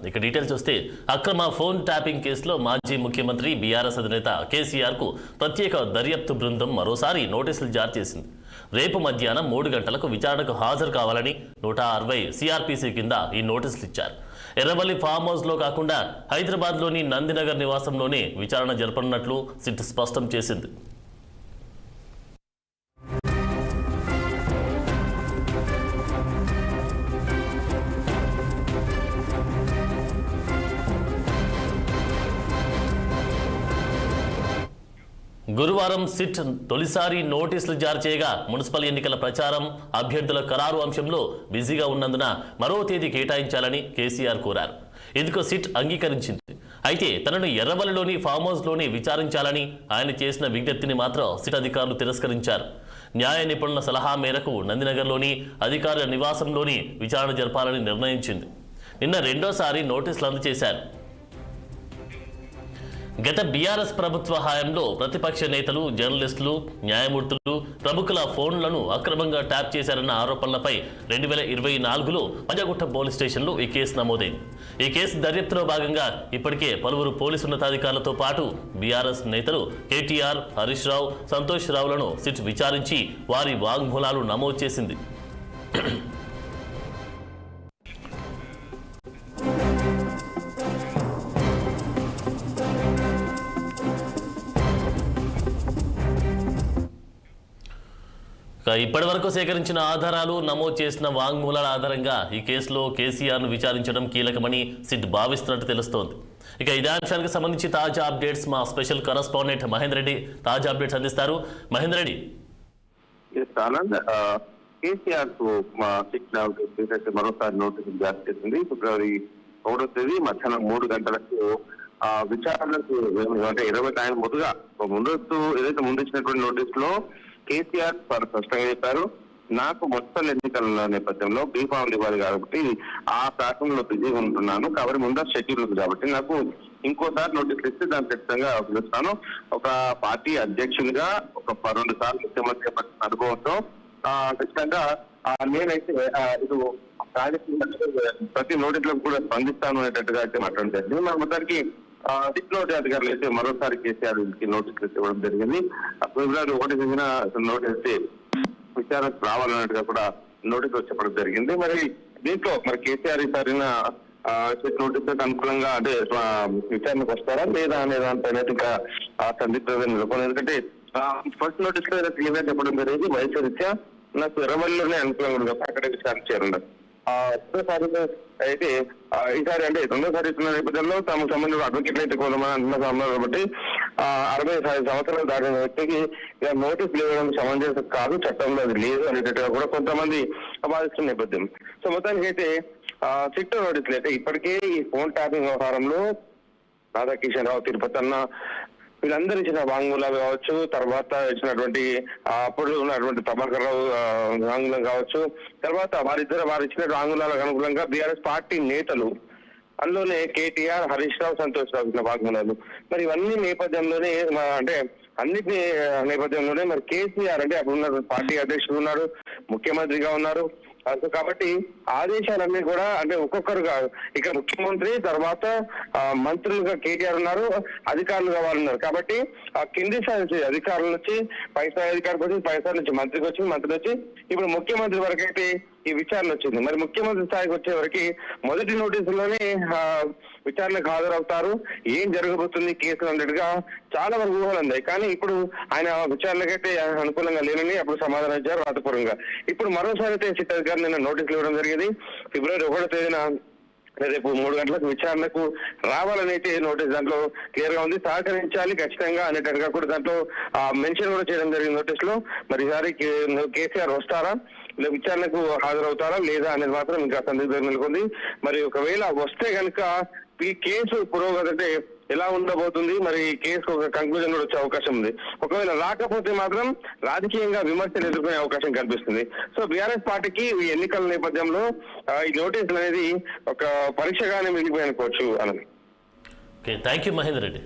ఇక డీటెయిల్స్ చూస్తే అక్రమ ఫోన్ ట్యాపింగ్ కేసులో మాజీ ముఖ్యమంత్రి బీఆర్ఎస్ అధినేత కేసీఆర్ కు ప్రత్యేక దర్యాప్తు బృందం మరోసారి నోటీసులు జారీ చేసింది. రేపు మధ్యాహ్నం 3 గంటలకు విచారణకు హాజరు కావాలని 160 సిఆర్పీసీ కింద ఈ నోటీసులు ఇచ్చారు. ఎర్రవల్లి ఫామ్ హౌస్ లో కాకుండా హైదరాబాద్లోని నందినగర్ నివాసంలోనే విచారణ జరపనున్నట్లు సిట్ స్పష్టం చేసింది. గురువారం సిట్ తొలిసారి నోటీసులు జారీ చేయగా మున్సిపల్ ఎన్నికల ప్రచారం, అభ్యర్థుల ఖరారు అంశంలో బిజీగా ఉన్నందున మరో తేదీ కేటాయించాలని కేసీఆర్ కోరారు. ఇందుకు సిట్ అంగీకరించింది. అయితే తనను ఎర్రవల్లిలోని ఫామ్ హౌస్లోనే విచారించాలని ఆయన చేసిన విజ్ఞప్తిని మాత్రం సిట్ అధికారులు తిరస్కరించారు. న్యాయ నిపుణుల సలహా మేరకు నందినగర్లోని అధికారుల నివాసంలోని విచారణ జరపాలని నిర్ణయించింది. నిన్న రెండోసారి నోటీసులు అందజేశారు. గత బీఆర్ఎస్ ప్రభుత్వ హయాంలో ప్రతిపక్ష నేతలు, జర్నలిస్టులు, న్యాయమూర్తులు, ప్రముఖుల ఫోన్లను అక్రమంగా ట్యాప్ చేశారన్న ఆరోపణలపై 2024లో పంజాగుట్ట పోలీస్ స్టేషన్లో ఈ కేసు నమోదైంది. ఈ కేసు దర్యాప్తులో భాగంగా ఇప్పటికే పలువురు పోలీసు ఉన్నతాధికారులతో పాటు బీఆర్ఎస్ నేతలు కేటీఆర్, హరీష్ రావు, సంతోష్ రావులను సిట్ విచారించి వారి వాంగ్మూలాలు నమోదు చేసింది. ఇప్పటి వరకు సేకరించిన ఆధారాలు, నమోదు చేసిన వాంగ్మూలాల ఆధారంగా ఈ కేసులో కేసీఆర్ను విచారించడం కీలకమని సిట్ భావిస్తున్నట్టు తెలుస్తోంది. ఇక ఇదే అంశానికి సంబంధించి తాజా అప్డేట్స్ మా స్పెషల్ కరెస్పాండెంట్ మహేందర్ రెడ్డి తాజా అప్డేట్స్ అందిస్తారు. మహేందర్ రెడ్డి. కేసీఆర్ కు సిట్ మరోసారి నోటీసులు జారీ చేసింది. ఫిబ్రవరి 3వ తేదీ మధ్యాహ్నం 3 గంటలకు విచారణకు అంటే 20 ఆయన ఏదైతే ముందు ఇచ్చినటువంటి నోటీసులో కేసీఆర్ స్పష్టంగా చెప్పారు, నాకు మున్సిపల్ ఎన్నికల నేపథ్యంలో బీఫామ్లు ఇవ్వాలి కాబట్టి ఆ శాఖంలో బిజీగా ఉంటున్నాను, కాబట్టి ముందు షెడ్యూల్ ఉంది కాబట్టి నాకు ఇంకోసారి నోటీసులు ఇస్తే దాన్ని ఖచ్చితంగా పిలుస్తాను. ఒక పార్టీ అధ్యక్షునిగా ఒక 2 సార్లు ముఖ్యమంత్రి అనుభవంతో ఖచ్చితంగా నేనైతే ఇది ప్రతి నోటీసులకు కూడా స్పందిస్తాను అనేటట్టుగా అయితే మాట్లాడడం జరిగింది. మన మొత్తానికి సిట్ అధికారులు అయితే మరోసారి కేసీఆర్ నోటీసులు ఇవ్వడం జరిగింది. ఫిబ్రవరి 1 తేదీన నోటీసు విచారణకు రావాలన్నట్టుగా కూడా నోటీసులు చెప్పడం జరిగింది. మరి దీంట్లో మరి కేసీఆర్ ఈసారిన సిట్ నోటీసు అనుకూలంగా అంటే విచారణకు వస్తారా లేదా అనే దానిపైన ఇంకా సందిగ్ధత నెలకొంది. ఎందుకంటే ఫస్ట్ నోటీస్ లో క్లియర్ చెప్పడం జరిగింది, వయసు రీత్యా నాకు ఎర్రవల్లిలోనే అనుకూలంగా అక్కడ విచారణ చేరున్నారు. రెండోసారి అయితే ఈసారి అంటే రెండోసారి ఇస్తున్న నేపథ్యంలో తమకు సంబంధించిన అడ్వకేట్లు అయితే కొంతమంది అంటున్నారు కాబట్టి 65 సంవత్సరాలు దాటిన వ్యక్తికి నోటీసులు ఇవ్వడం సమంజసం కాదు, చట్టంలో అది లేదు అనేటట్టుగా కూడా కొంతమంది వాదిస్తున్న నేపథ్యం. సో మొత్తానికి అయితే సిట్ నోటీసులు అయితే ఇప్పటికే ఈ ఫోన్ ట్యాపింగ్ వ్యవహారంలో రాధాకిషన్ రావు, తిరుపతి అన్న వీళ్ళందరూ ఇచ్చిన వాంగ్మూలాలు కావచ్చు, తర్వాత ఇచ్చినటువంటి అప్పుడు ఉన్నటువంటి ప్రభాకర్ రావు వాంగ్మూలం కావచ్చు, తర్వాత వారు ఇచ్చిన వాంగ్మూలాలకు అనుకూలంగా బీఆర్ఎస్ పార్టీ నేతలు అందులోనే కేటీఆర్, హరీష్ రావు, సంతోష్ రావు ఇచ్చిన వాంగ్మూలాలు. మరి ఇవన్నీ నేపథ్యంలోనే అంటే అన్నిటి నేపథ్యంలోనే మరి కేసీఆర్ అంటే అప్పుడు ఉన్న పార్టీ అధ్యక్షుడు ఉన్నారు, ముఖ్యమంత్రిగా ఉన్నారు. కాబట్టి ఆదేశాలన్నీ కూడా అంటే ఒక్కొక్కరుగా ఇక్కడ ముఖ్యమంత్రి తర్వాత మంత్రులుగా కేటీఆర్ ఉన్నారు, అధికారులుగా వాళ్ళు ఉన్నారు. కాబట్టి ఆ కింది స్థాయి నుంచి అధికారుల నుంచి పై స్థాయి అధికారికి వచ్చి, పై స్థాయి నుంచి మంత్రికి వచ్చి, మంత్రి వచ్చి ఇప్పుడు ముఖ్యమంత్రి వరకు అయితే ఈ విచారణ వచ్చింది. మరి ముఖ్యమంత్రి స్థాయికి వచ్చే వరకు మొదటి నోటీసులోనే విచారణకు హాజరవుతారు, ఏం జరగబోతుంది కేసులు అన్నట్టుగా చాలా వరకు ఊహలు అందాయి. కానీ ఇప్పుడు ఆయన విచారణకైతే అనుకూలంగా లేనని అప్పుడు సమాధానం ఇచ్చారు రాతపూర్వంగా. ఇప్పుడు మరోసారి అయితే సిట్ అధికారులు నిన్న నోటీసులు ఇవ్వడం జరిగింది. ఫిబ్రవరి 1వ తేదీన రేపు 3 గంటలకు విచారణకు రావాలని అయితే నోటీస్ దాంట్లో క్లియర్ గా ఉంది. సహకరించాలి ఖచ్చితంగా అనేటట్టుగా కూడా దాంట్లో మెన్షన్ కూడా చేయడం జరిగింది నోటీసులో. మరి ఈసారి కేసీఆర్ వస్తారా, విచారణకు హాజరవుతారా లేదా అనేది మాత్రం ఇంకా సందిగ్ధం నెలకొంది. మరి ఒకవేళ వస్తే కనుక ఈ కేసు పురోగతి అంటే ఎలా ఉండబోతుంది, మరి కేసు ఒక కంక్లూజన్ కూడా వచ్చే అవకాశం ఉంది. ఒకవేళ రాకపోతే మాత్రం రాజకీయంగా విమర్శలు ఎదుర్కొనే అవకాశం కనిపిస్తుంది. సో బీఆర్ఎస్ పార్టీకి ఈ ఎన్నికల నేపథ్యంలో ఈ నోటీసులు అనేది ఒక పరీక్షగానే మిగిలిపోయి అనుకోవచ్చు అన్నది. Thank you Mahender Reddy.